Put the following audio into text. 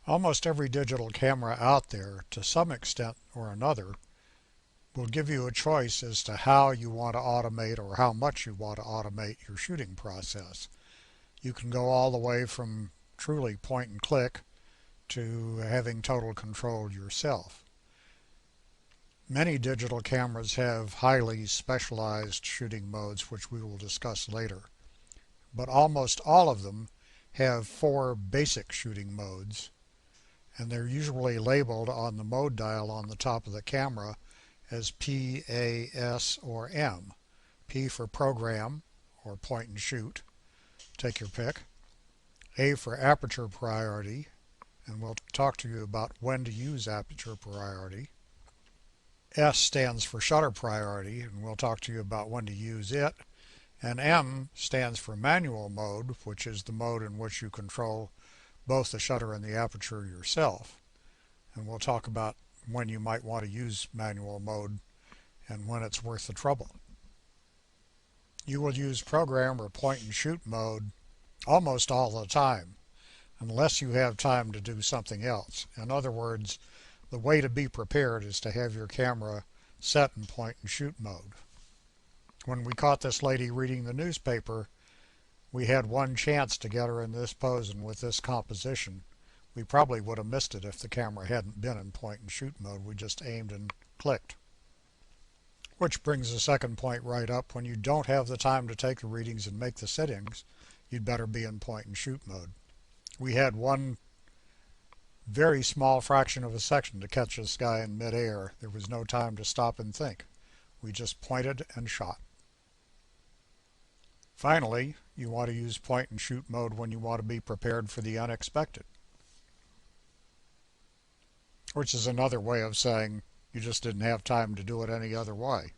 Almost every digital camera out there, to some extent or another, will give you a choice as to how you want to automate or how much you want to automate your shooting process. You can go all the way from truly point and click to having total control yourself. Many digital cameras have highly specialized shooting modes, which we will discuss later, but almost all of them have four basic shooting modes, and they're usually labeled on the mode dial on the top of the camera as P, A, S, or M. P for program, or point and shoot, take your pick. A for aperture priority, and we'll talk to you about when to use aperture priority. S stands for shutter priority, and we'll talk to you about when to use it. And M stands for manual mode, which is the mode in which you control both the shutter and the aperture yourself. And we'll talk about when you might want to use manual mode and when it's worth the trouble. You will use program or point and shoot mode almost all the time, unless you have time to do something else. In other words, the way to be prepared is to have your camera set in point and shoot mode. When we caught this lady reading the newspaper, we had one chance to get her in this pose and with this composition. We probably would have missed it if the camera hadn't been in point and shoot mode. We just aimed and clicked. Which brings the second point right up. When you don't have the time to take the readings and make the settings, you'd better be in point and shoot mode. We had one very small fraction of a second to catch this guy in midair. There was no time to stop and think. We just pointed and shot. Finally, you want to use point and shoot mode when you want to be prepared for the unexpected, which is another way of saying you just didn't have time to do it any other way.